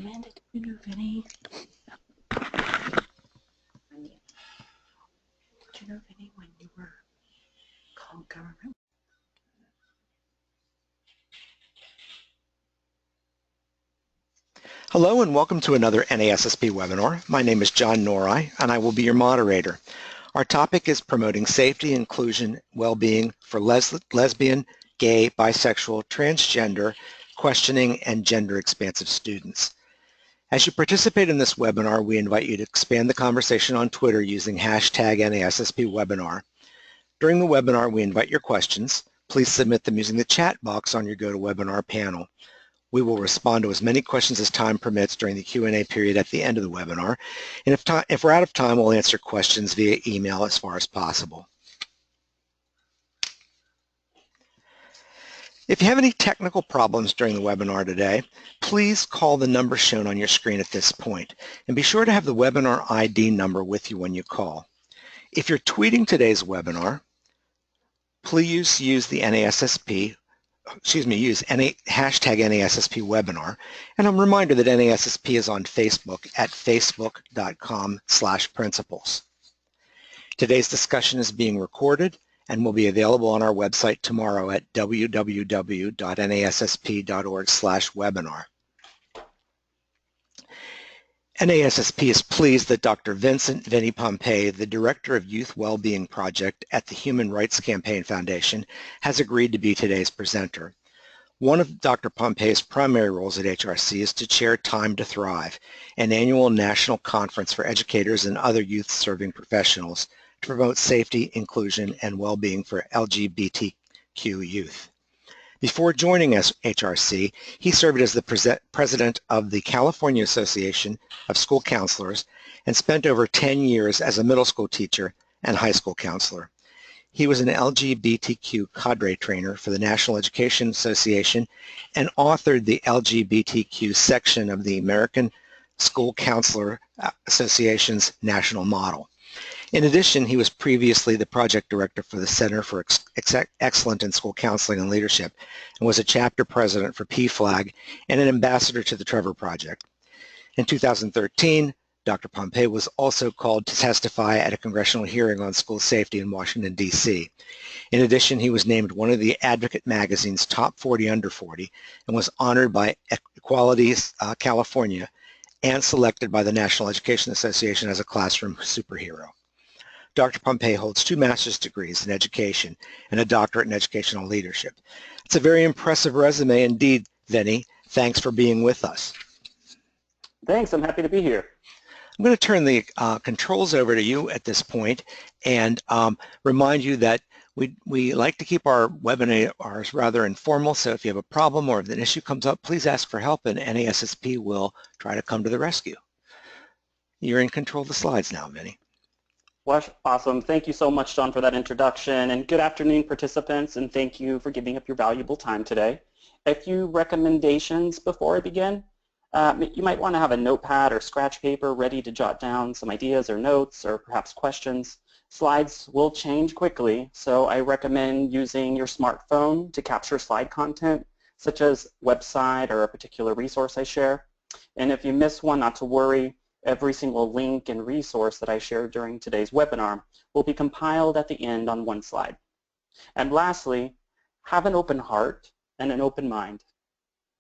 Amanda, do you know Vinnie? Did you know Vinnie when you were called government? Hello and welcome to another NASSP webinar. My name is John Norai and I will be your moderator. Our topic is promoting safety, inclusion, well-being for lesbian, gay, bisexual, transgender, questioning, and gender-expansive students. As you participate in this webinar, we invite you to expand the conversation on Twitter using hashtag NASSPwebinar. During the webinar, we invite your questions. Please submit them using the chat box on your GoToWebinar panel. We will respond to as many questions as time permits during the Q&A period at the end of the webinar. And if we're out of time, we'll answer questions via email as far as possible. If you have any technical problems during the webinar today, please call the number shown on your screen at this point. And be sure to have the webinar ID number with you when you call. If you're tweeting today's webinar, please use the hashtag NASSP webinar. And a reminder that NASSP is on Facebook at facebook.com/principles. Today's discussion is being recorded and will be available on our website tomorrow at www.nassp.org/webinar. NASSP is pleased that Dr. Vinnie Pompei, the Director of Youth Wellbeing Project at the Human Rights Campaign Foundation, has agreed to be today's presenter. One of Dr. Pompei's primary roles at HRC is to chair Time to Thrive, an annual national conference for educators and other youth-serving professionals to promote safety, inclusion, and well-being for LGBTQ youth. Before joining HRC, he served as the president of the California Association of School Counselors and spent over 10 years as a middle school teacher and high school counselor. He was an LGBTQ cadre trainer for the National Education Association and authored the LGBTQ section of the American School Counselor Association's national model. In addition, he was previously the project director for the Center for Excellence in School Counseling and Leadership and was a chapter president for PFLAG and an ambassador to the Trevor Project. In 2013, Dr. Pompei was also called to testify at a congressional hearing on school safety in Washington, D.C. In addition, he was named one of the Advocate magazine's top 40 under 40 and was honored by Equality California and selected by the National Education Association as a classroom superhero. Dr. Pompei holds 2 master's degrees in education and a doctorate in educational leadership. It's a very impressive resume indeed, Vinnie. Thanks for being with us. Thanks, I'm happy to be here. I'm going to turn the controls over to you at this point and remind you that we like to keep our webinars rather informal, so if you have a problem or if an issue comes up, please ask for help and NASSP will try to come to the rescue. You're in control of the slides now, Vinnie. Well, awesome. Thank you so much, John, for that introduction. And good afternoon, participants, and thank you for giving up your valuable time today. A few recommendations before I begin. You might want to have a notepad or scratch paper ready to jot down some ideas or notes or perhaps questions. Slides will change quickly, so I recommend using your smartphone to capture slide content, such as website or a particular resource I share. And if you miss one, not to worry. Every single link and resource that I share during today's webinar will be compiled at the end on one slide. And lastly, have an open heart and an open mind.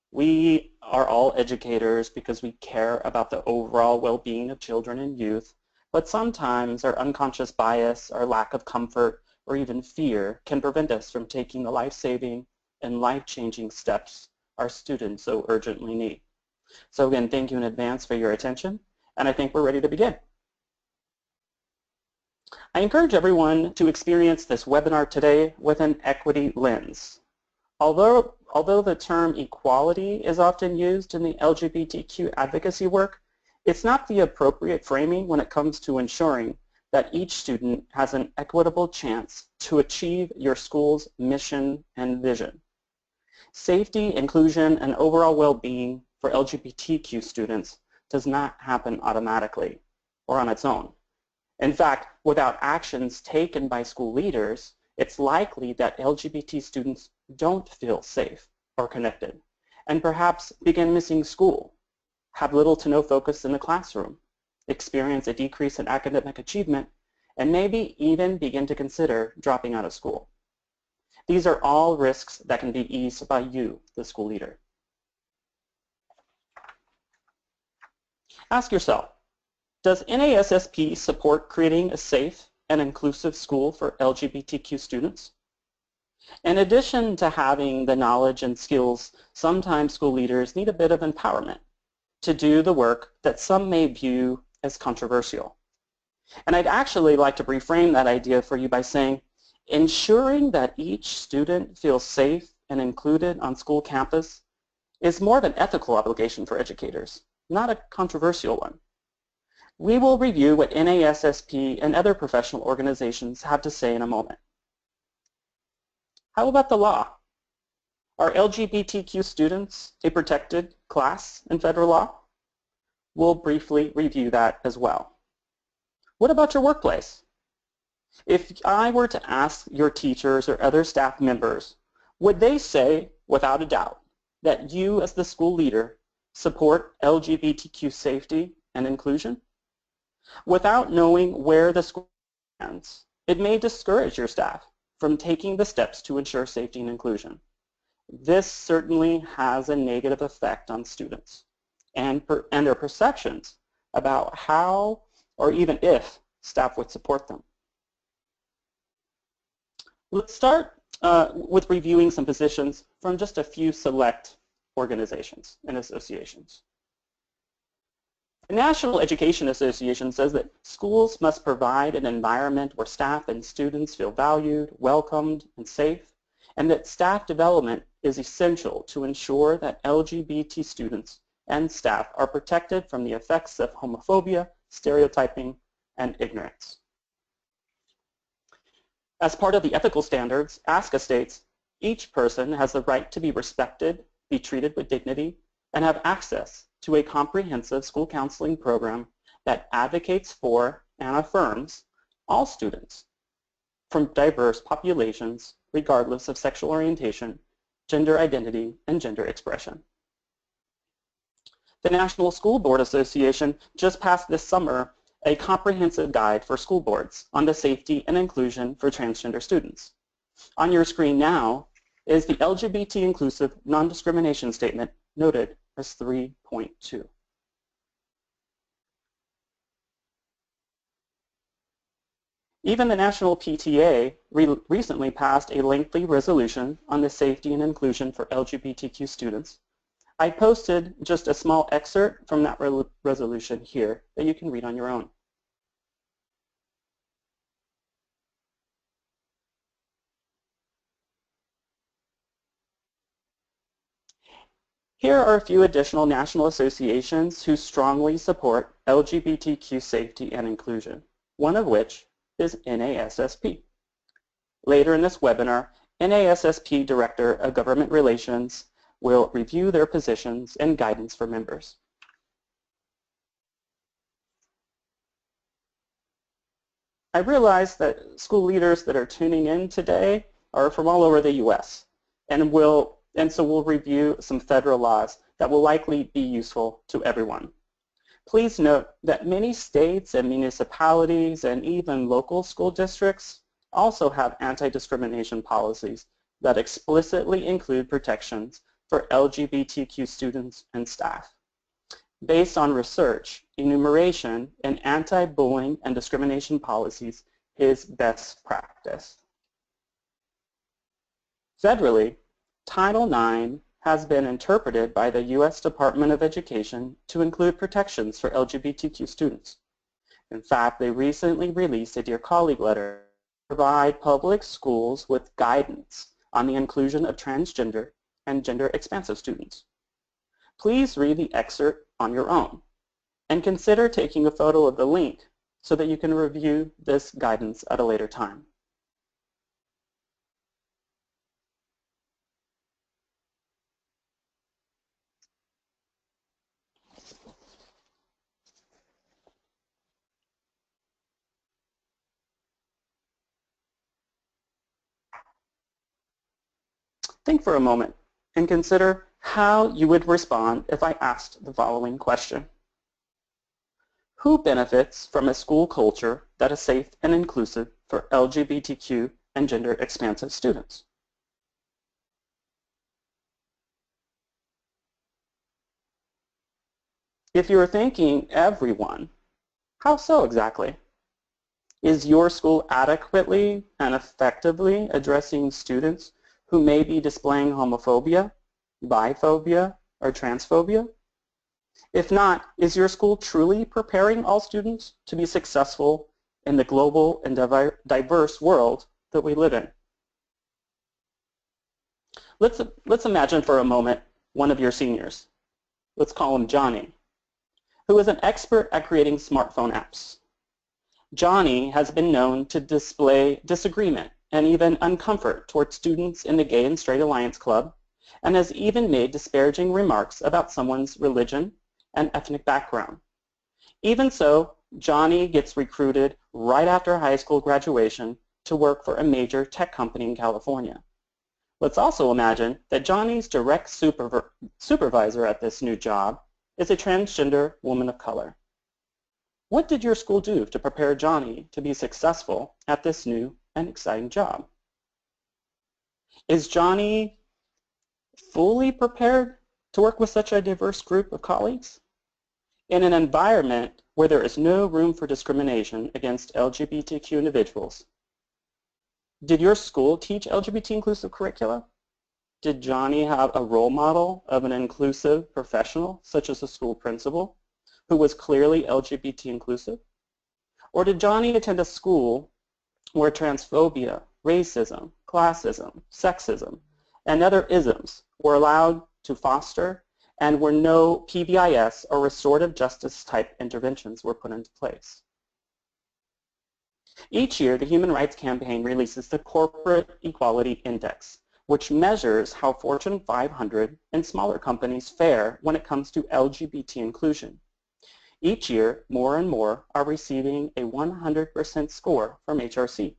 We are all educators because we care about the overall well-being of children and youth, but sometimes our unconscious bias, our lack of comfort, or even fear can prevent us from taking the life-saving and life-changing steps our students so urgently need. So again, thank you in advance for your attention. And I think we're ready to begin. I encourage everyone to experience this webinar today with an equity lens. Although the term equality is often used in the LGBTQ advocacy work, it's not the appropriate framing when it comes to ensuring that each student has an equitable chance to achieve your school's mission and vision. Safety, inclusion, and overall well-being for LGBTQ students does not happen automatically or on its own. In fact, without actions taken by school leaders, it's likely that LGBT students don't feel safe or connected and perhaps begin missing school have little to no focus in the classroom, experience a decrease in academic achievement, and maybe even begin to consider dropping out of school. These are all risks that can be eased by you, the school leader. Ask yourself, does NASSP support creating a safe and inclusive school for LGBTQ students? In addition to having the knowledge and skills, sometimes school leaders need a bit of empowerment to do the work that some may view as controversial. And I'd actually like to reframe that idea for you by saying, ensuring that each student feels safe and included on school campus is more of an ethical obligation for educators, not a controversial one. We will review what NASSP and other professional organizations have to say in a moment. How about the law? Are LGBTQ students a protected class in federal law? We'll briefly review that as well. What about your workplace? If I were to ask your teachers or other staff members, would they say, without a doubt, that you as the school leader support LGBTQ safety and inclusion? Without knowing where the school stands, it may discourage your staff from taking the steps to ensure safety and inclusion. This certainly has a negative effect on students and their perceptions about how or even if staff would support them. Let's start with reviewing some positions from just a few select organizations and associations. The National Education Association says that schools must provide an environment where staff and students feel valued, welcomed, and safe, and that staff development is essential to ensure that LGBT students and staff are protected from the effects of homophobia, stereotyping, and ignorance. As part of the ethical standards, ASCA states, each person has the right to be respected, be treated with dignity, and have access to a comprehensive school counseling program that advocates for and affirms all students from diverse populations regardless of sexual orientation, gender identity, and gender expression. The National School Board Association just passed this summer a comprehensive guide for school boards on the safety and inclusion for transgender students. On your screen now is the LGBT inclusive non-discrimination statement noted as 3.2. Even the National PTA recently passed a lengthy resolution on the safety and inclusion for LGBTQ students. I posted just a small excerpt from that resolution here that you can read on your own. Here are a few additional national associations who strongly support LGBTQ safety and inclusion, one of which is NASSP. Later in this webinar, NASSP Director of Government Relations will review their positions and guidance for members. I realize that school leaders that are tuning in today are from all over the U.S. and so we'll review some federal laws that will likely be useful to everyone. Please note that many states and municipalities and even local school districts also have anti-discrimination policies that explicitly include protections for LGBTQ students and staff. Based on research, enumeration in anti-bullying and discrimination policies is best practice. Federally, Title IX has been interpreted by the U.S. Department of Education to include protections for LGBTQ students. In fact, they recently released a Dear Colleague letter to provide public schools with guidance on the inclusion of transgender and gender-expansive students. Please read the excerpt on your own and consider taking a photo of the link so that you can review this guidance at a later time. Think for a moment and consider how you would respond if I asked the following question. Who benefits from a school culture that is safe and inclusive for LGBTQ and gender expansive students? If you're thinking everyone, how so exactly? Is your school adequately and effectively addressing students who may be displaying homophobia, biphobia, or transphobia? If not, is your school truly preparing all students to be successful in the global and diverse world that we live in? Let's imagine for a moment one of your seniors. Let's call him Johnny, who is an expert at creating smartphone apps. Johnny has been known to display disagreement and even uncomfort towards students in the Gay and Straight Alliance Club, and has even made disparaging remarks about someone's religion and ethnic background. Even so, Johnny gets recruited right after high school graduation to work for a major tech company in California. Let's also imagine that Johnny's direct supervisor at this new job is a transgender woman of color. What did your school do to prepare Johnny to be successful at this new and exciting job? Is Johnny fully prepared to work with such a diverse group of colleagues? In an environment where there is no room for discrimination against LGBTQ individuals, did your school teach LGBT inclusive curricula? Did Johnny have a role model of an inclusive professional, such as a school principal, who was clearly LGBT inclusive? Or did Johnny attend a school where transphobia, racism, classism, sexism, and other isms were allowed to foster and where no PBIS or restorative justice type interventions were put into place? Each year, the Human Rights Campaign releases the Corporate Equality Index, which measures how Fortune 500 and smaller companies fare when it comes to LGBT inclusion. Each year, more and more are receiving a 100% score from HRC.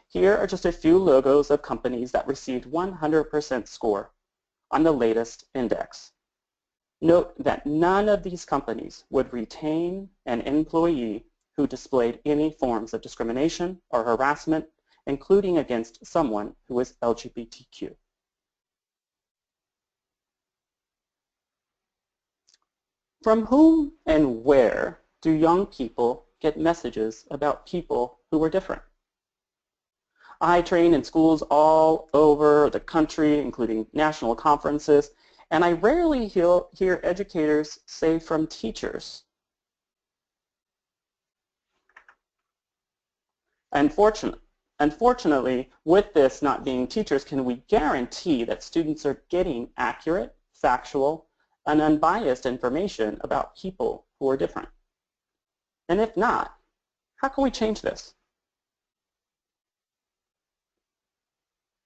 Here are just a few logos of companies that received 100% score on the latest index. Note that none of these companies would retain an employee who displayed any forms of discrimination or harassment, including against someone who is LGBTQ. From whom and where do young people get messages about people who are different? I train in schools all over the country, including national conferences, and I rarely hear educators say from teachers. Unfortunately, with this not being teachers, can we guarantee that students are getting accurate, factual, and unbiased information about people who are different? And if not, how can we change this?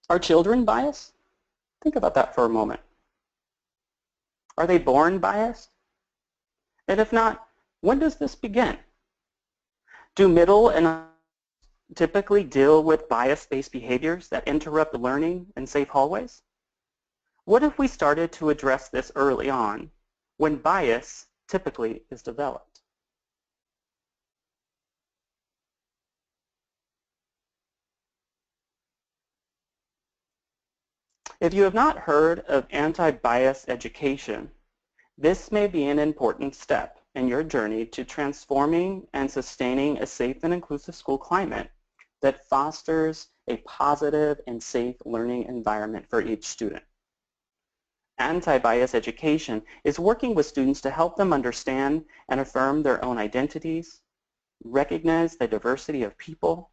Are children biased? Think about that for a moment. Are they born biased? And if not, when does this begin? Do middle and typically deal with bias-based behaviors that interrupt learning in safe hallways? What if we started to address this early on, when bias typically is developed? If you have not heard of anti-bias education, this may be an important step in your journey to transforming and sustaining a safe and inclusive school climate that fosters a positive and safe learning environment for each student. Anti-bias education is working with students to help them understand and affirm their own identities, recognize the diversity of people,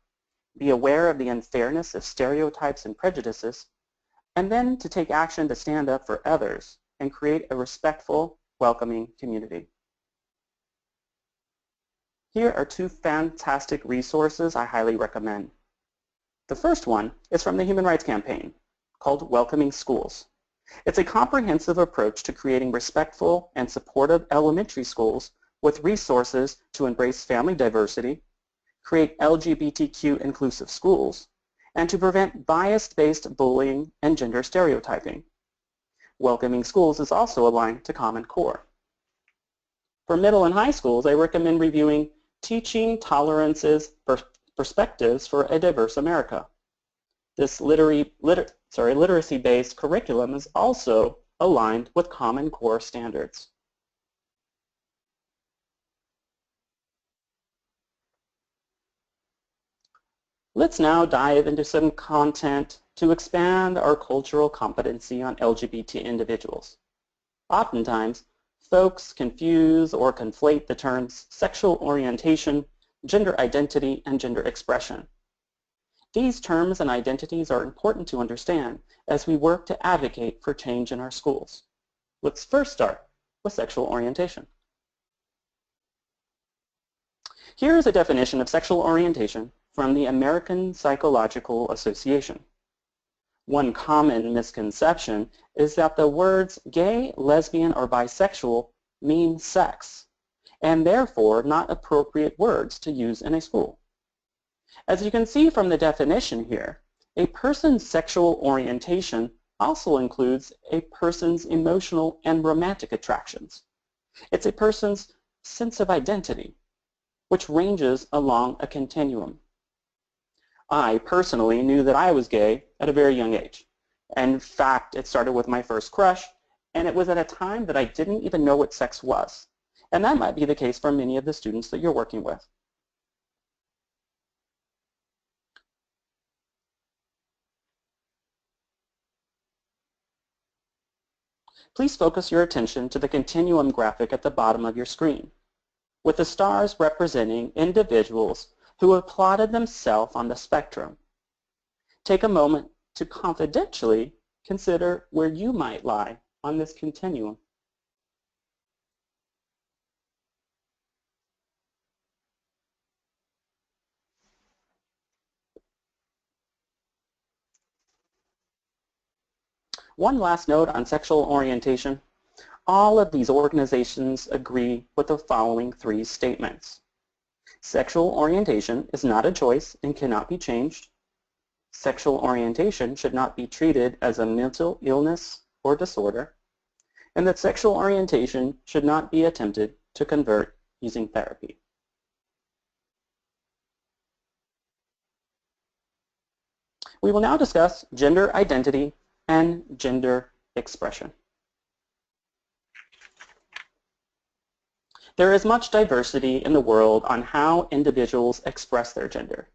be aware of the unfairness of stereotypes and prejudices, and then to take action to stand up for others and create a respectful, welcoming community. Here are two fantastic resources I highly recommend. The first one is from the Human Rights Campaign, called Welcoming Schools. It's a comprehensive approach to creating respectful and supportive elementary schools with resources to embrace family diversity, create LGBTQ inclusive schools, and to prevent bias-based bullying and gender stereotyping. Welcoming schools is also aligned to Common Core. For middle and high schools, I recommend reviewing Teaching Tolerances, Perspectives for a Diverse America. This literacy-based curriculum is also aligned with Common Core standards. Let's now dive into some content to expand our cultural competency on LGBT individuals. Oftentimes, folks confuse or conflate the terms sexual orientation, gender identity, and gender expression. These terms and identities are important to understand as we work to advocate for change in our schools. Let's first start with sexual orientation. Here is a definition of sexual orientation from the American Psychological Association. One common misconception is that the words gay, lesbian, or bisexual mean sex, and therefore not appropriate words to use in a school. As you can see from the definition here, a person's sexual orientation also includes a person's emotional and romantic attractions. It's a person's sense of identity, which ranges along a continuum. I personally knew that I was gay at a very young age. In fact, it started with my first crush, and it was at a time that I didn't even know what sex was. And that might be the case for many of the students that you're working with. Please focus your attention to the continuum graphic at the bottom of your screen, with the stars representing individuals who have plotted themselves on the spectrum. Take a moment to confidentially consider where you might lie on this continuum. One last note on sexual orientation. All of these organizations agree with the following three statements. Sexual orientation is not a choice and cannot be changed. Sexual orientation should not be treated as a mental illness or disorder. And that sexual orientation should not be attempted to convert using therapy. We will now discuss gender identity and gender expression. There is much diversity in the world on how individuals express their gender.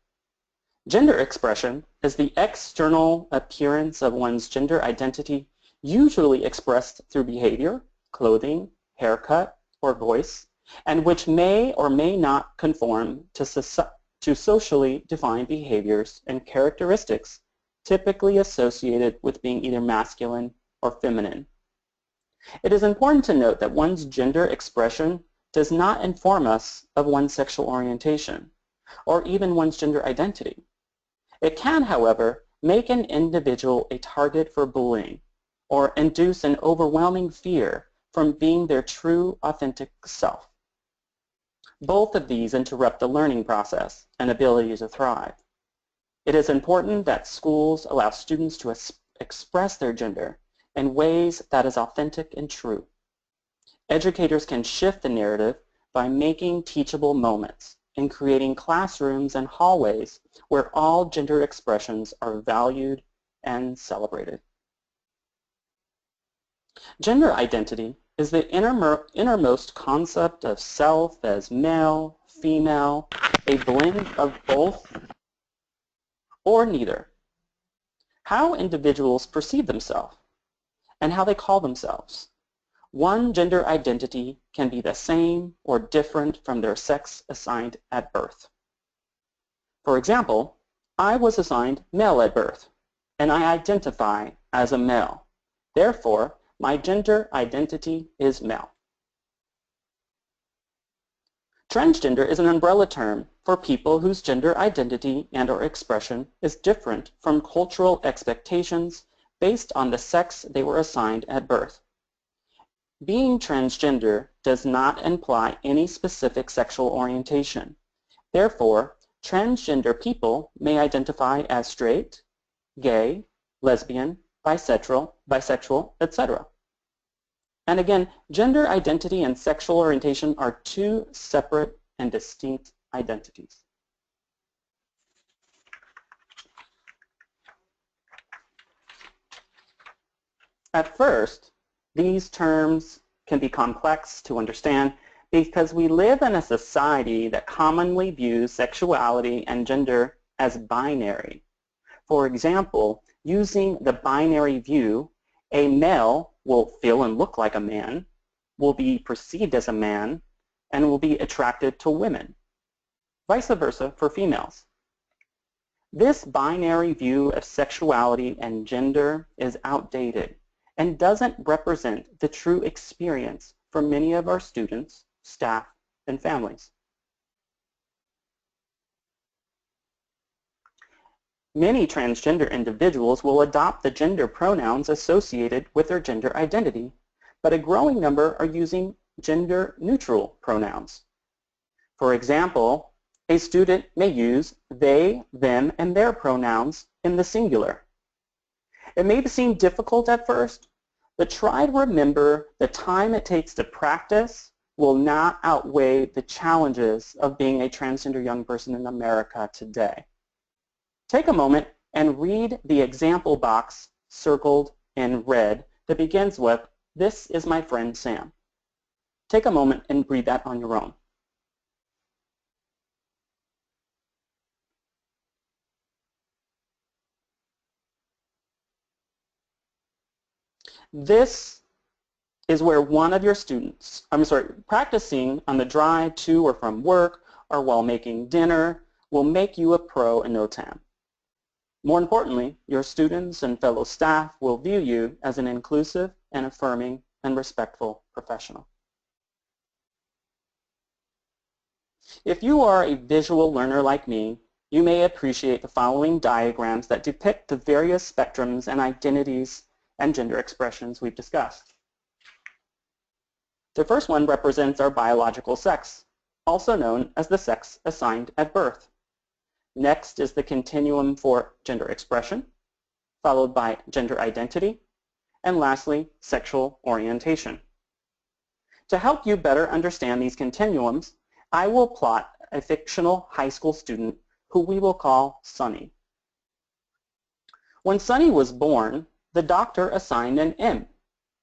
Gender expression is the external appearance of one's gender identity, usually expressed through behavior, clothing, haircut, or voice, and which may or may not conform to socially defined behaviors and characteristics typically associated with being either masculine or feminine. It is important to note that one's gender expression does not inform us of one's sexual orientation or even one's gender identity. It can, however, make an individual a target for bullying or induce an overwhelming fear from being their true, authentic self. Both of these interrupt the learning process and ability to thrive. It is important that schools allow students to express their gender in ways that is authentic and true. Educators can shift the narrative by making teachable moments and creating classrooms and hallways where all gender expressions are valued and celebrated. Gender identity is the innermost concept of self as male, female, a blend of both, or neither. How individuals perceive themselves and how they call themselves. One gender identity can be the same or different from their sex assigned at birth. For example, I was assigned male at birth, and I identify as a male. Therefore, my gender identity is male. Transgender is an umbrella term for people whose gender identity and/or expression is different from cultural expectations based on the sex they were assigned at birth. Being transgender does not imply any specific sexual orientation. Therefore, transgender people may identify as straight, gay, lesbian, bisexual, etc. And again, gender identity and sexual orientation are two separate and distinct identities. At first, these terms can be complex to understand because we live in a society that commonly views sexuality and gender as binary. For example, using the binary view, a male will feel and look like a man, will be perceived as a man, and will be attracted to women. Vice versa for females. This binary view of sexuality and gender is outdated and doesn't represent the true experience for many of our students, staff, and families. Many transgender individuals will adopt the gender pronouns associated with their gender identity, but a growing number are using gender-neutral pronouns. For example, a student may use they, them, and their pronouns in the singular. It may seem difficult at first, but try to remember the time it takes to practice will not outweigh the challenges of being a transgender young person in America today. Take a moment and read the example box circled in red that begins with, "This is my friend Sam." Take a moment and read that on your own. This is where one of your students, practicing on the drive to or from work or while making dinner will make you a pro in no time. More importantly, your students and fellow staff will view you as an inclusive and affirming and respectful professional. If you are a visual learner like me, you may appreciate the following diagrams that depict the various spectrums and identities and gender expressions we've discussed. The first one represents our biological sex, also known as the sex assigned at birth. Next is the continuum for gender expression, followed by gender identity, and lastly, sexual orientation. To help you better understand these continuums, I will plot a fictional high school student who we will call Sunny. When Sunny was born, the doctor assigned an M,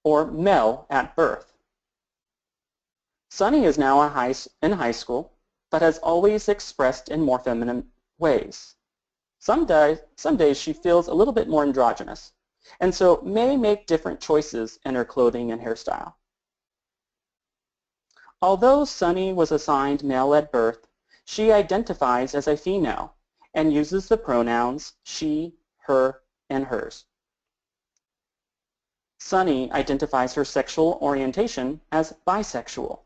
or male, at birth. Sunny is now in high school, but has always expressed in more feminine ways. Some days she feels a little bit more androgynous, and so may make different choices in her clothing and hairstyle. Although Sunny was assigned male at birth, she identifies as a female and uses the pronouns she, her, and hers. Sunny identifies her sexual orientation as bisexual,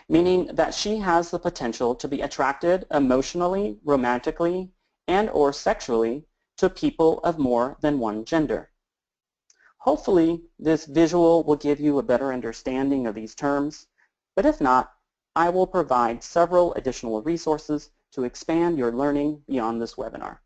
meaning that she has the potential to be attracted emotionally, romantically, and/or sexually to people of more than one gender. Hopefully, this visual will give you a better understanding of these terms, but if not, I will provide several additional resources to expand your learning beyond this webinar.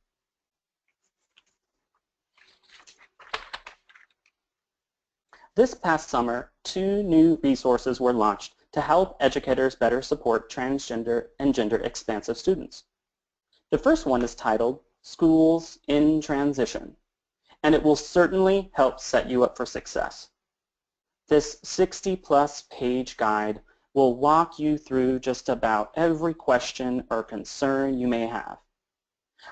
This past summer, 2 new resources were launched to help educators better support transgender and gender-expansive students. The first one is titled Schools in Transition, and it will certainly help set you up for success. This 60-plus page guide will walk you through just about every question or concern you may have.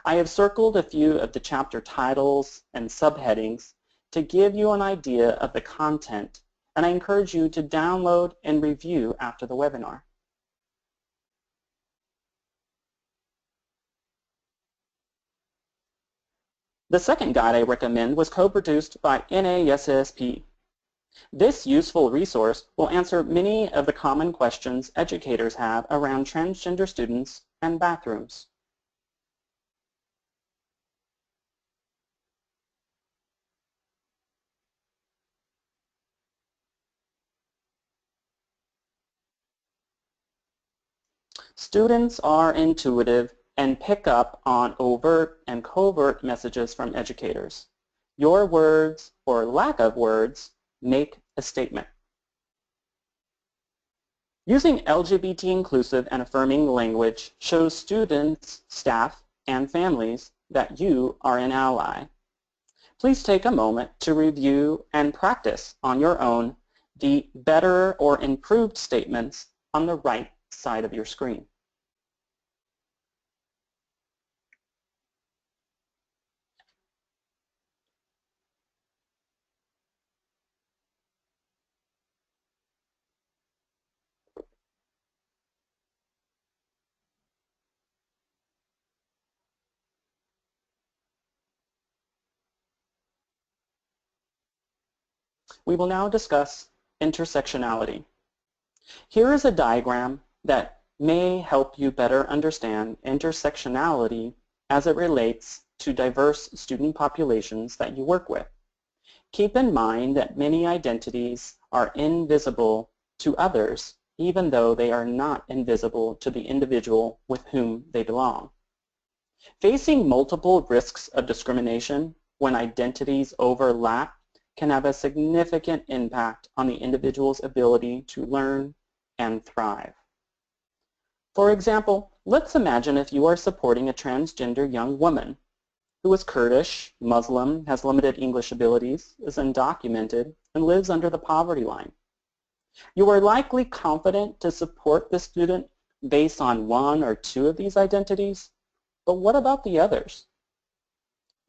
I have circled a few of the chapter titles and subheadings to give you an idea of the content, and I encourage you to download and review after the webinar. The second guide I recommend was co-produced by NASSP. This useful resource will answer many of the common questions educators have around transgender students and bathrooms. Students are intuitive and pick up on overt and covert messages from educators. Your words or lack of words make a statement. Using LGBT inclusive and affirming language shows students, staff, and families that you are an ally. Please take a moment to review and practice on your own the better or improved statements on the right side of your screen. We will now discuss intersectionality. Here is a diagram that may help you better understand intersectionality as it relates to diverse student populations that you work with. Keep in mind that many identities are invisible to others, even though they are not invisible to the individual with whom they belong. Facing multiple risks of discrimination when identities overlap can have a significant impact on the individual's ability to learn and thrive. For example, let's imagine if you are supporting a transgender young woman who is Kurdish, Muslim, has limited English abilities, is undocumented, and lives under the poverty line. You are likely confident to support the student based on one or two of these identities, but what about the others?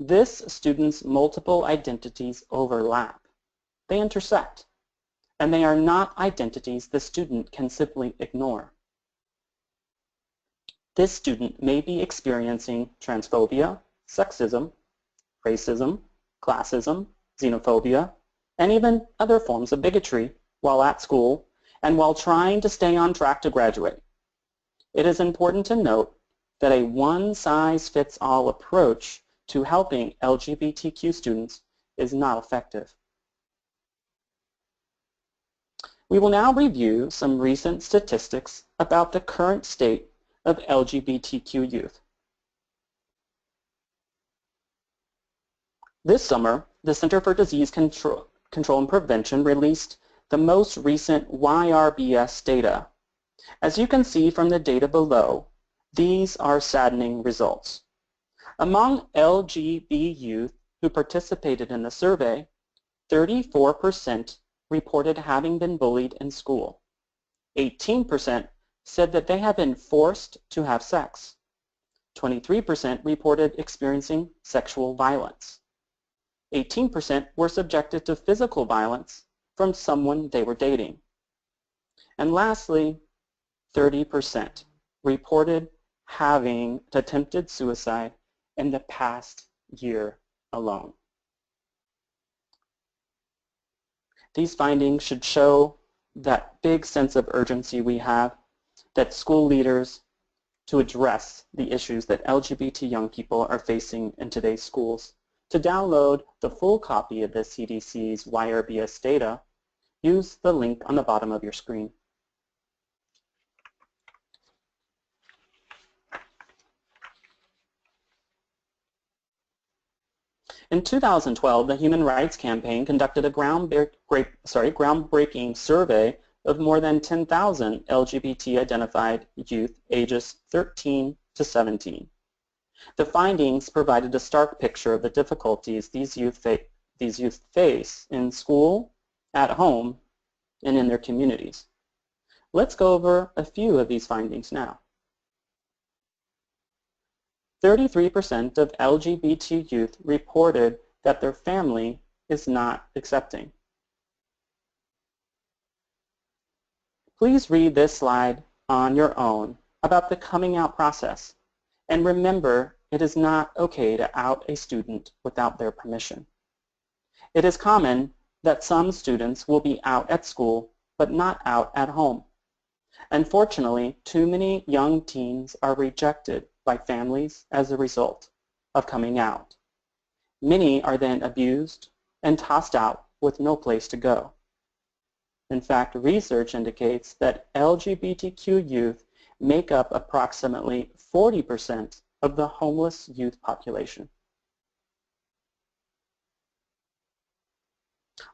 This student's multiple identities overlap. They intersect, and they are not identities the student can simply ignore. This student may be experiencing transphobia, sexism, racism, classism, xenophobia, and even other forms of bigotry while at school and while trying to stay on track to graduate. It is important to note that a one-size-fits-all approach to helping LGBTQ students is not effective. We will now review some recent statistics about the current state of LGBTQ youth. This summer, the Center for Disease Control and Prevention released the most recent YRBS data. As you can see from the data below, these are saddening results. Among LGB youth who participated in the survey, 34% reported having been bullied in school. 18% said that they have been forced to have sex. 23% reported experiencing sexual violence. 18% were subjected to physical violence from someone they were dating. And lastly, 30% reported having attempted suicide in the past year alone. These findings should show that big sense of urgency we have that school leaders to address the issues that LGBT young people are facing in today's schools. To download the full copy of the CDC's YRBS data, use the link on the bottom of your screen. In 2012, the Human Rights Campaign conducted a groundbreaking survey of more than 10,000 LGBT-identified youth ages 13 to 17. The findings provided a stark picture of the difficulties these youth face in school, at home, and in their communities. Let's go over a few of these findings now. 33% of LGBT youth reported that their family is not accepting. Please read this slide on your own about the coming out process. And remember, it is not okay to out a student without their permission. It is common that some students will be out at school but not out at home. Unfortunately, too many young teens are rejected by families as a result of coming out. Many are then abused and tossed out with no place to go. In fact, research indicates that LGBTQ youth make up approximately 40% of the homeless youth population.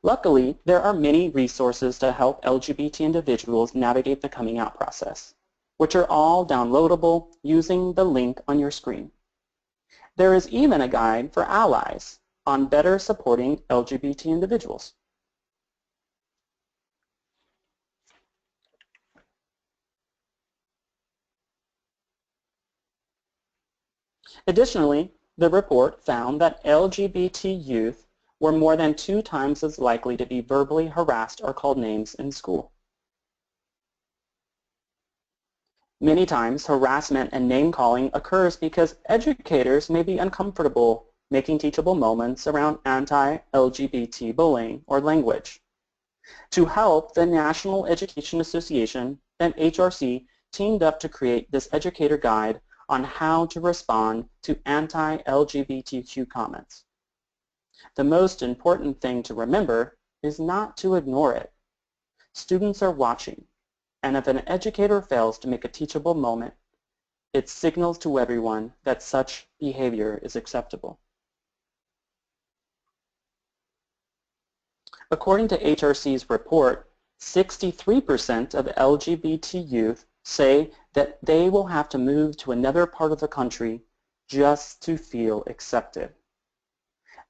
Luckily, there are many resources to help LGBT individuals navigate the coming out process, which are all downloadable using the link on your screen. There is even a guide for allies on better supporting LGBT individuals. Additionally, the report found that LGBT youth were more than 2 times as likely to be verbally harassed or called names in school. Many times, harassment and name-calling occurs because educators may be uncomfortable making teachable moments around anti-LGBT bullying or language. To help, the National Education Association and HRC teamed up to create this educator guide on how to respond to anti-LGBTQ comments. The most important thing to remember is not to ignore it. Students are watching, and if an educator fails to make a teachable moment, it signals to everyone that such behavior is acceptable. According to HRC's report, 63% of LGBT youth say that they will have to move to another part of the country just to feel accepted.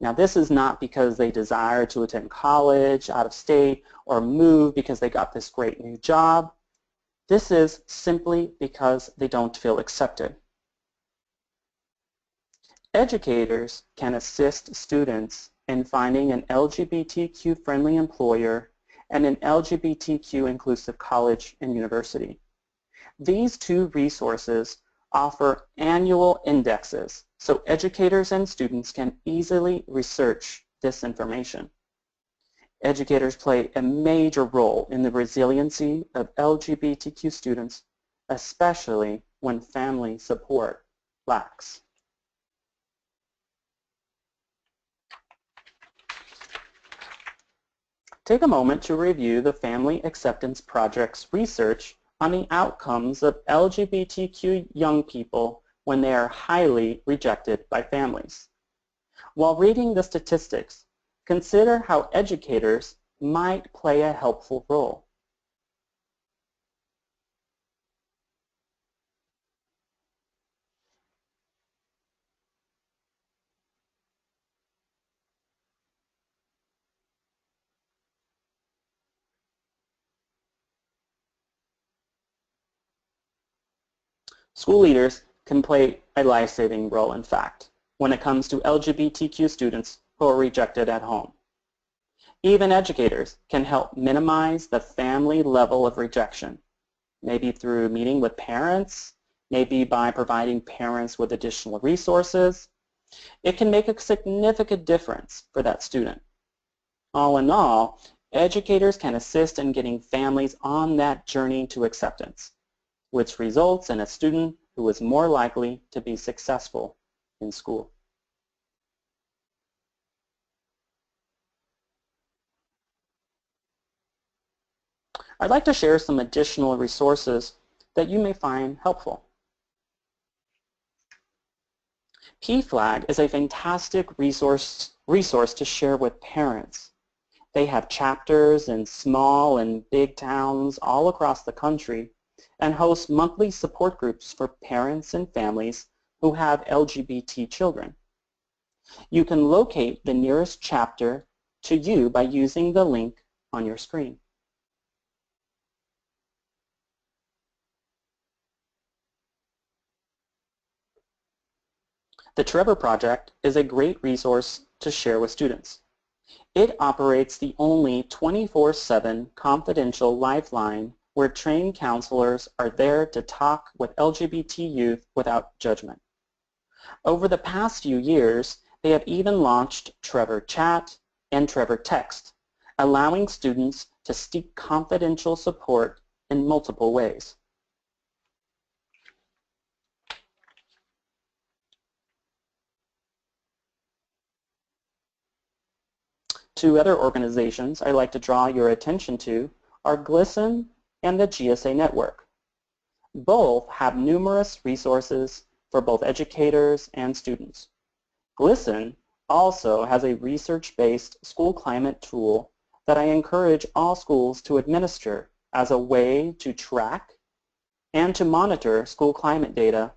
Now, this is not because they desire to attend college out of state or move because they got this great new job. This is simply because they don't feel accepted. Educators can assist students in finding an LGBTQ-friendly employer and an LGBTQ-inclusive college and university. These 2 resources offer annual indexes so educators and students can easily research this information. Educators play a major role in the resiliency of LGBTQ students, especially when family support lacks. Take a moment to review the Family Acceptance Project's research on the outcomes of LGBTQ young people when they are highly rejected by families. While reading the statistics, consider how educators might play a helpful role. School leaders can play a life-saving role, in fact, when it comes to LGBTQ students who are rejected at home. Even educators can help minimize the family level of rejection, maybe through meeting with parents, maybe by providing parents with additional resources. It can make a significant difference for that student. All in all, educators can assist in getting families on that journey to acceptance, which results in a student who is more likely to be successful in school. I'd like to share some additional resources that you may find helpful. PFLAG is a fantastic resource to share with parents. They have chapters in small and big towns all across the country and host monthly support groups for parents and families who have LGBT children. You can locate the nearest chapter to you by using the link on your screen. The Trevor Project is a great resource to share with students. It operates the only 24/7 confidential lifeline where trained counselors are there to talk with LGBT youth without judgment. Over the past few years, they have even launched Trevor Chat and Trevor Text, allowing students to seek confidential support in multiple ways. Two other organizations I'd like to draw your attention to are GLSEN and the GSA Network. Both have numerous resources for both educators and students. GLSEN also has a research-based school climate tool that I encourage all schools to administer as a way to track and to monitor school climate data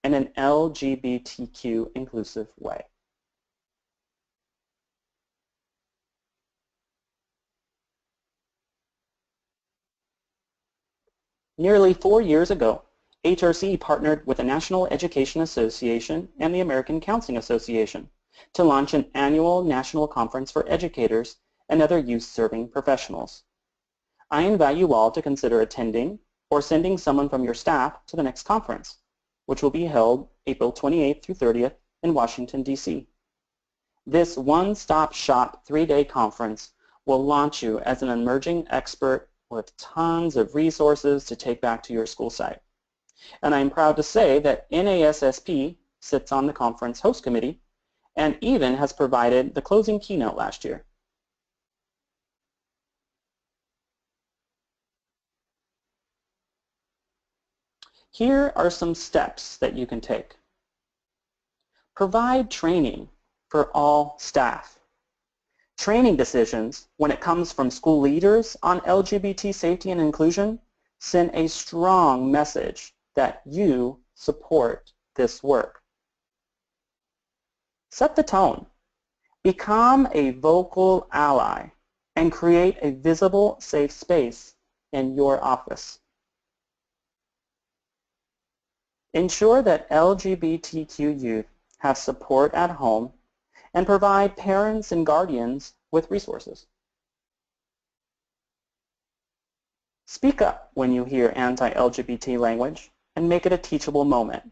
in an LGBTQ inclusive way. Nearly 4 years ago, HRC partnered with the National Education Association and the American Counseling Association to launch an annual national conference for educators and other youth-serving professionals. I invite you all to consider attending or sending someone from your staff to the next conference, which will be held April 28th through 30th in Washington, D.C. This one-stop shop 3-day conference will launch you as an emerging expert with tons of resources to take back to your school site. And I'm proud to say that NASSP sits on the conference host committee and even has provided the closing keynote last year. Here are some steps that you can take. Provide training for all staff. Training decisions, when it comes from school leaders on LGBT safety and inclusion, send a strong message that you support this work. Set the tone. Become a vocal ally and create a visible, safe space in your office. Ensure that LGBTQ youth have support at home and provide parents and guardians with resources. Speak up when you hear anti-LGBT language and make it a teachable moment.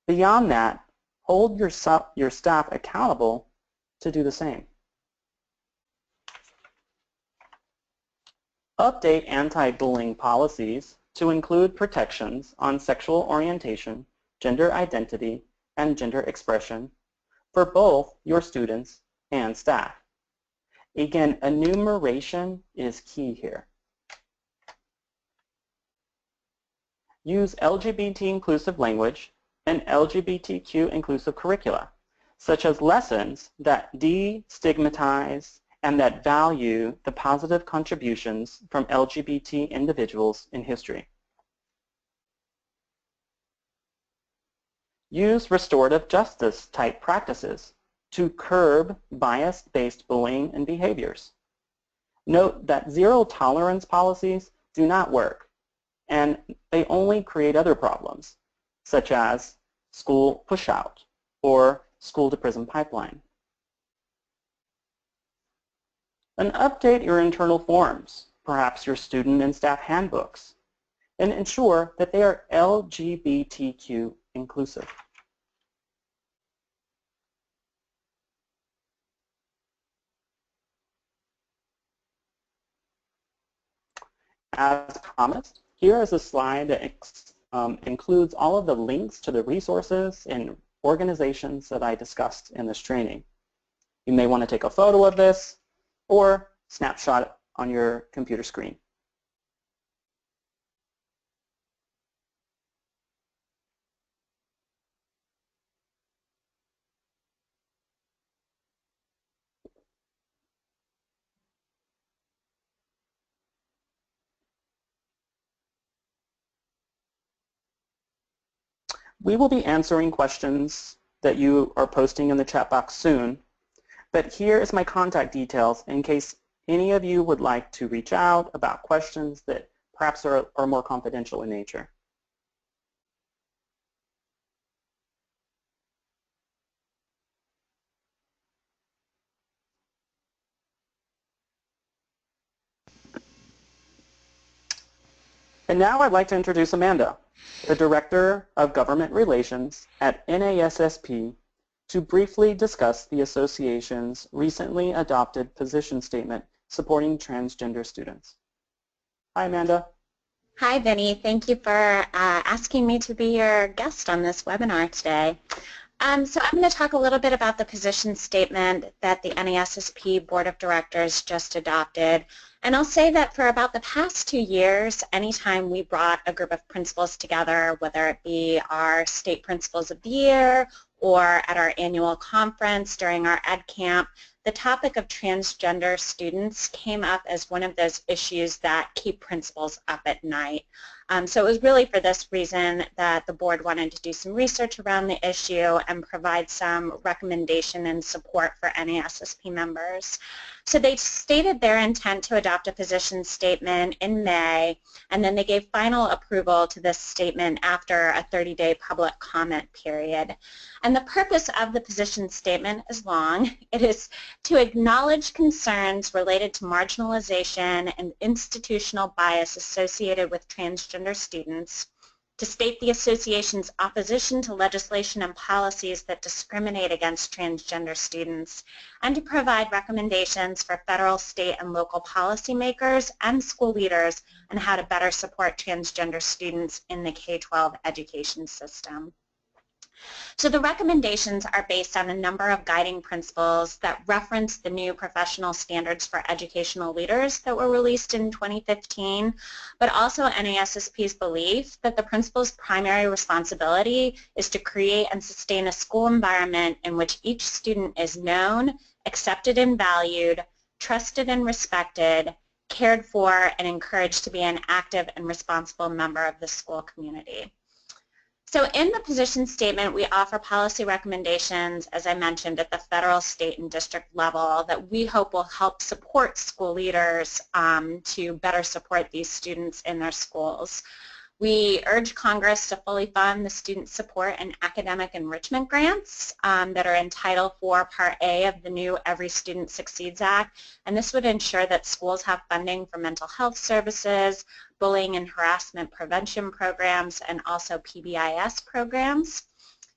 Beyond that, hold your staff accountable to do the same. Update anti-bullying policies to include protections on sexual orientation, gender identity, and gender expression for both your students and staff. Again, enumeration is key here. Use LGBT inclusive language and LGBTQ inclusive curricula, such as lessons that destigmatize and that value the positive contributions from LGBT individuals in history. Use restorative justice type practices to curb bias-based bullying and behaviors. Note that zero tolerance policies do not work, and they only create other problems, such as school push-out or school-to-prison pipeline. And update your internal forms, perhaps your student and staff handbooks, and ensure that they are LGBTQ inclusive. As promised, here is a slide that includes all of the links to the resources and organizations that I discussed in this training. You may want to take a photo of this or snapshot it on your computer screen. We will be answering questions that you are posting in the chat box soon, but here is my contact details in case any of you would like to reach out about questions that perhaps are more confidential in nature. And now I'd like to introduce Amanda, the Director of Government Relations at NASSP, to briefly discuss the association's recently adopted position statement supporting transgender students. Hi, Amanda. Hi, Vinnie. Thank you for asking me to be your guest on this webinar today. So I'm going to talk a little bit about the position statement that the NASSP Board of Directors just adopted. And I'll say that for about the past 2 years, anytime we brought a group of principals together, whether it be our state principals of the year or at our annual conference during our Ed Camp, the topic of transgender students came up as one of those issues that keep principals up at night. So it was really for this reason that the board wanted to do some research around the issue and provide some recommendation and support for NASSP members. So they stated their intent to adopt a position statement in May, and then they gave final approval to this statement after a 30-day public comment period. And the purpose of the position statement is long. It is to acknowledge concerns related to marginalization and institutional bias associated with transgender students, to state the association's opposition to legislation and policies that discriminate against transgender students, and to provide recommendations for federal, state, and local policymakers and school leaders on how to better support transgender students in the K-12 education system. So the recommendations are based on a number of guiding principles that reference the new professional standards for educational leaders that were released in 2015, but also NASSP's belief that the principal's primary responsibility is to create and sustain a school environment in which each student is known, accepted and valued, trusted and respected, cared for, and encouraged to be an active and responsible member of the school community. So in the position statement, we offer policy recommendations, as I mentioned, at the federal, state, and district level that we hope will help support school leaders to better support these students in their schools. We urge Congress to fully fund the student support and academic enrichment grants that are in Title IV, Part A of the new Every Student Succeeds Act, and this would ensure that schools have funding for mental health services, bullying and harassment prevention programs, and also PBIS programs.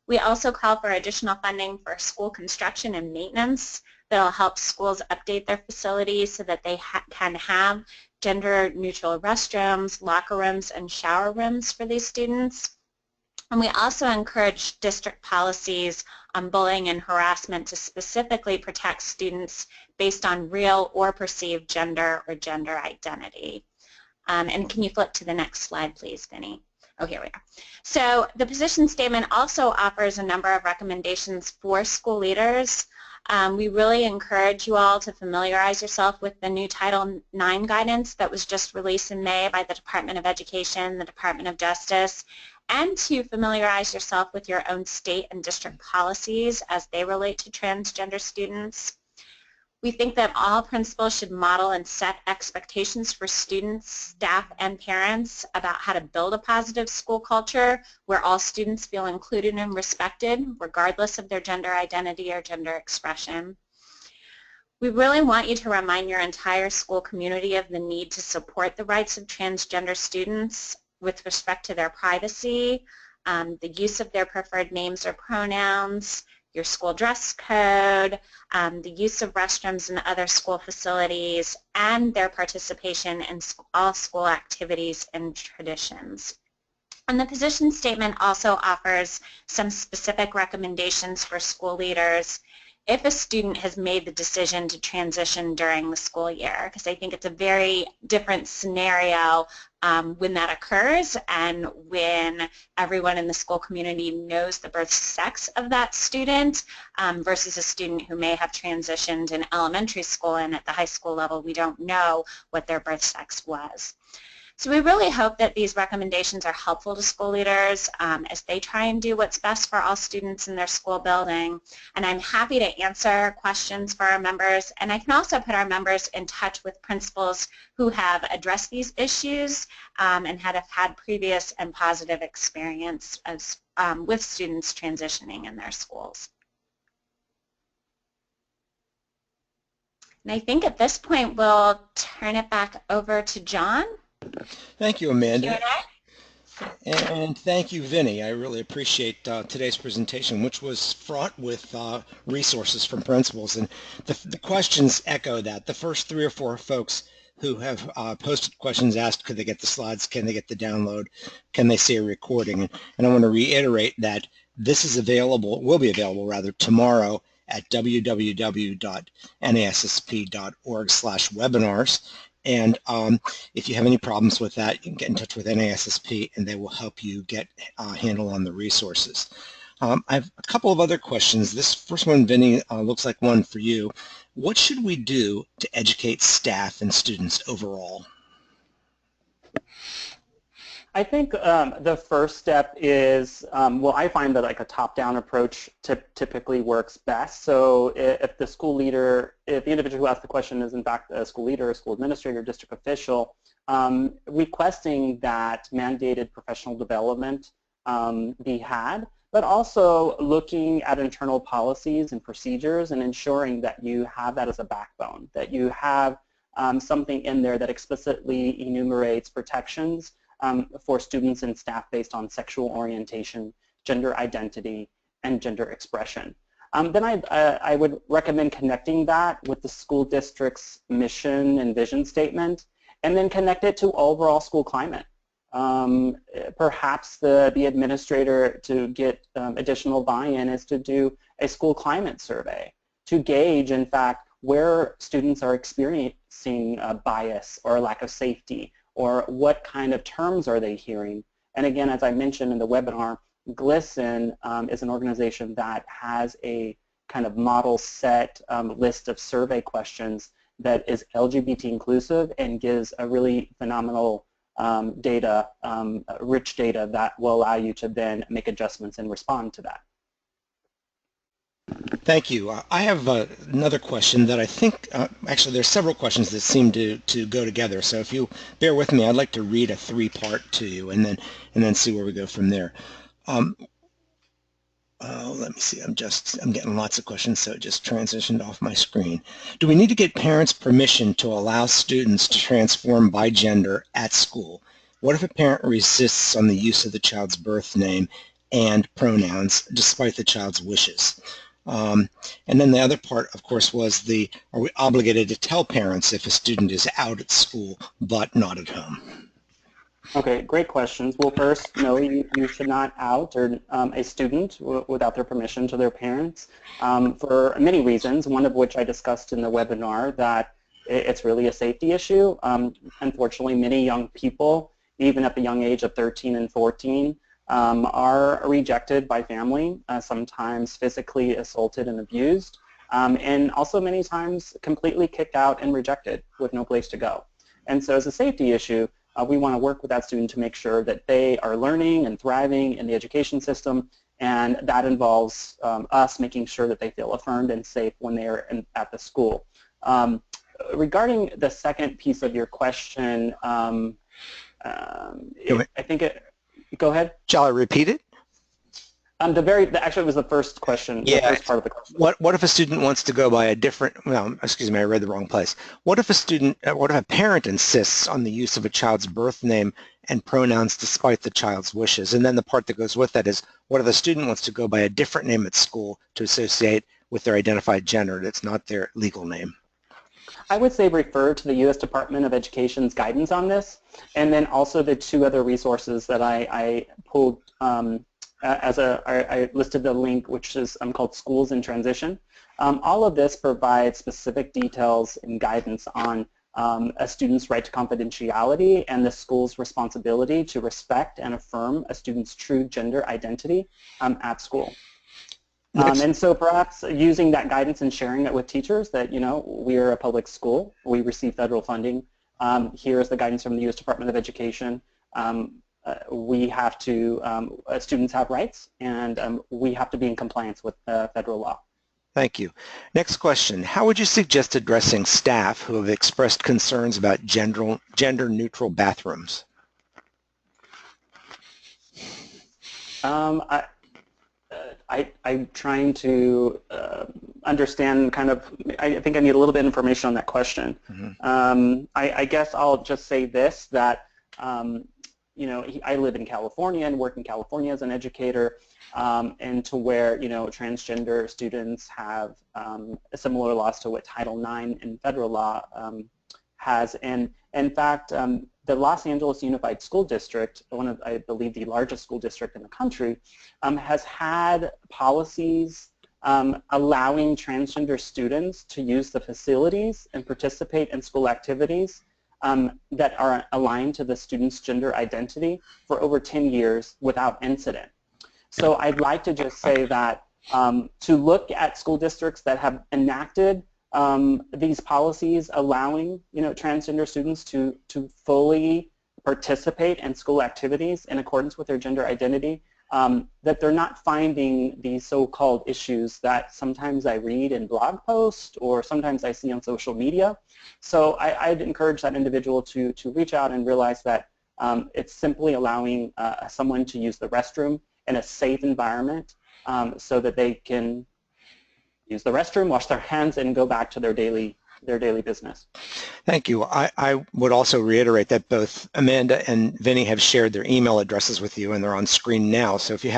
We also call for additional funding for school construction and maintenance that will help schools update their facilities so that they can have gender-neutral restrooms, locker rooms, and shower rooms for these students. And we also encourage district policies on bullying and harassment to specifically protect students based on real or perceived gender or gender identity. And can you flip to the next slide, please, Vinnie? Oh, here we are. So the position statement also offers a number of recommendations for school leaders. We really encourage you all to familiarize yourself with the new Title IX guidance that was just released in May by the Department of Education, the Department of Justice, and to familiarize yourself with your own state and district policies as they relate to transgender students. We think that all principals should model and set expectations for students, staff, and parents about how to build a positive school culture where all students feel included and respected, regardless of their gender identity or gender expression. We really want you to remind your entire school community of the need to support the rights of transgender students with respect to their privacy, the use of their preferred names or pronouns, your school dress code, the use of restrooms and other school facilities, and their participation in all school activities and traditions. And the position statement also offers some specific recommendations for school leaders if a student has made the decision to transition during the school year, because I think it's a very different scenario when that occurs and when everyone in the school community knows the birth sex of that student versus a student who may have transitioned in elementary school, and at the high school level we don't know what their birth sex was. So we really hope that these recommendations are helpful to school leaders as they try and do what's best for all students in their school building. And I'm happy to answer questions for our members, and I can also put our members in touch with principals who have addressed these issues and have had previous and positive experience with students transitioning in their schools. And I think at this point we'll turn it back over to John. Thank you, Amanda. Q&A? And thank you, Vinnie. I really appreciate today's presentation, which was fraught with resources from principals. And the questions echo that. The first 3 or 4 folks who have posted questions asked, could they get the slides, can they get the download, can they see a recording? And I want to reiterate that this is available, will be available rather, tomorrow at www.nassp.org/webinars. And if you have any problems with that, you can get in touch with NASSP and they will help you get a handle on the resources. I have a couple of other questions. This first one, Vinnie, looks like one for you. What should we do to educate staff and students overall? I think the first step is, well, I find that like a top-down approach typically works best. So if the school leader, if the individual who asked the question is in fact a school leader, a school administrator, district official, requesting that mandated professional development be had, but also looking at internal policies and procedures and ensuring that you have that as a backbone, that you have something in there that explicitly enumerates protections for students and staff based on sexual orientation, gender identity, and gender expression. Then I would recommend connecting that with the school district's mission and vision statement, and then connect it to overall school climate. Perhaps the administrator, to get additional buy-in, is to do a school climate survey to gauge, in fact, where students are experiencing bias or lack of safety, or what kind of terms are they hearing. And again, as I mentioned in the webinar, GLSEN is an organization that has a kind of model set list of survey questions that is LGBT inclusive and gives a really phenomenal data, rich data that will allow you to then make adjustments and respond to that. Thank you. I have another question that I think, actually there's several questions that seem to go together. So if you bear with me, I'd like to read a three-part to you and then see where we go from there. Let me see, I'm getting lots of questions, so it just transitioned off my screen. Do we need to get parents' permission to allow students to transform by gender at school? What if a parent resists on the use of the child's birth name and pronouns despite the child's wishes? And then the other part, of course, was are we obligated to tell parents if a student is out at school but not at home? Okay, great questions. Well, first, no, you should not out a student without their permission to their parents for many reasons, one of which I discussed in the webinar, that it's really a safety issue. Unfortunately, many young people, even at the young age of 13 and 14, are rejected by family, sometimes physically assaulted and abused, and also many times completely kicked out and rejected with no place to go. And so as a safety issue, we want to work with that student to make sure that they are learning and thriving in the education system, and that involves us making sure that they feel affirmed and safe when they are at the school. Regarding the second piece of your question, I think go ahead. Shall I repeat it? Actually, it was the first question, the first part of the question. What if a student wants to go by a different, well, excuse me, I read the wrong place. What if a parent insists on the use of a child's birth name and pronouns despite the child's wishes? And then the part that goes with that is, what if a student wants to go by a different name at school to associate with their identified gender that's not their legal name? I would say refer to the U.S. Department of Education's guidance on this, and then also the two other resources that I pulled I listed the link, which is called Schools in Transition. All of this provides specific details and guidance on a student's right to confidentiality and the school's responsibility to respect and affirm a student's true gender identity at school. And so perhaps using that guidance and sharing it with teachers that, you know, we are a public school, we receive federal funding, here is the guidance from the U.S. Department of Education. We have to, students have rights, and we have to be in compliance with federal law. Thank you. Next question. How would you suggest addressing staff who have expressed concerns about gender-neutral bathrooms? I'm trying to understand kind of, I think I need a little bit of information on that question. Mm-hmm. I guess I'll just say this, that, you know, I live in California and work in California as an educator, and to where, you know, transgender students have a similar laws to what Title IX in federal law has. And in fact, the Los Angeles Unified School District, one of, I believe, the largest school district in the country, has had policies allowing transgender students to use the facilities and participate in school activities that are aligned to the student's gender identity for over 10 years without incident. So I'd like to just say that to look at school districts that have enacted these policies allowing, transgender students to fully participate in school activities in accordance with their gender identity, that they're not finding these so-called issues that sometimes I read in blog posts or sometimes I see on social media. So I'd encourage that individual to reach out and realize that it's simply allowing someone to use the restroom in a safe environment so that they can use the restroom, wash their hands, and go back to their daily business. Thank you. I would also reiterate that both Amanda and Vinnie have shared their email addresses with you, and they're on screen now. So if you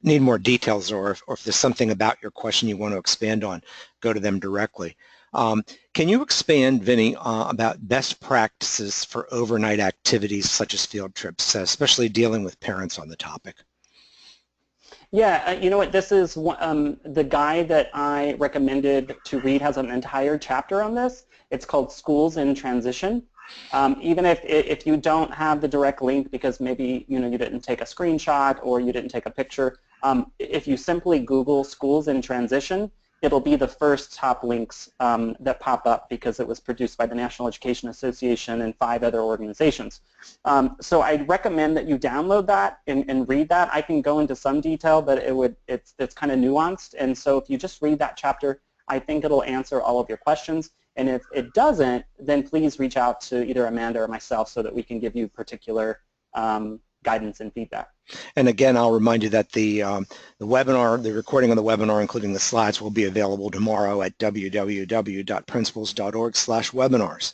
need more details, or if there's something about your question you want to expand on, go to them directly. Can you expand, Vinnie, about best practices for overnight activities such as field trips, especially dealing with parents on the topic? Yeah, you know what, this is the guide that I recommended to read has an entire chapter on this. It's called Schools in Transition. Even if you don't have the direct link because maybe you didn't take a screenshot or you didn't take a picture, if you simply Google Schools in Transition, it'll be the first top links that pop up because it was produced by the National Education Association and 5 other organizations. So I'd recommend that you download that and read that. I can go into some detail, but it's kind of nuanced. And so if you just read that chapter, I think it'll answer all of your questions. And if it doesn't, then please reach out to either Amanda or myself so that we can give you particular guidance and feedback. And again, I'll remind you that the webinar, the recording of the webinar, including the slides, will be available tomorrow at www.principals.org/webinars.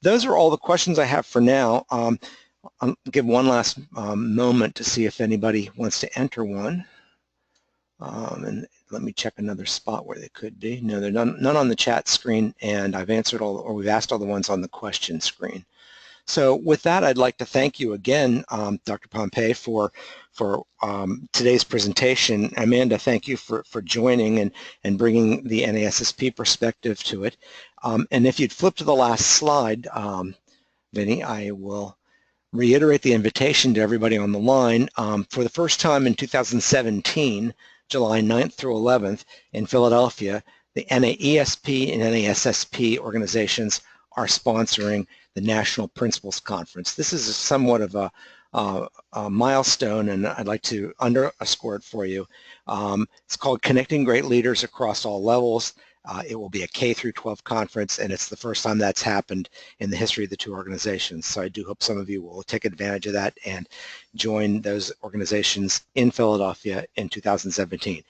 Those are all the questions I have for now. I'll give one last moment to see if anybody wants to enter one. And let me check another spot where they could be. No, there are none on the chat screen, and I've answered all, or we've asked all the ones on the question screen. So with that, I'd like to thank you again, Dr. Pompei, for today's presentation. Amanda, thank you for joining and bringing the NASSP perspective to it. And if you'd flip to the last slide, Vinnie, I will reiterate the invitation to everybody on the line. For the first time in 2017, July 9th through 11th in Philadelphia, the NAESP and NASSP organizations are sponsoring the National Principals Conference. This is somewhat of a milestone, and I'd like to underscore it for you. It's called Connecting Great Leaders Across All Levels. It will be a K through 12 conference, and it's the first time that's happened in the history of the 2 organizations. So I do hope some of you will take advantage of that and join those organizations in Philadelphia in 2017.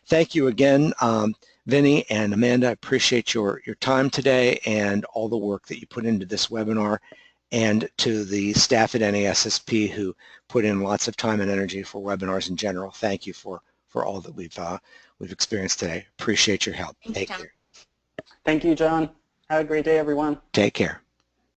Thank you again, Vinnie and Amanda. I appreciate your time today and all the work that you put into this webinar, and to the staff at NASSP who put in lots of time and energy for webinars in general. Thank you for all that we've experienced today. Appreciate your help. Take care. Thank you, John. Have a great day, everyone. Take care.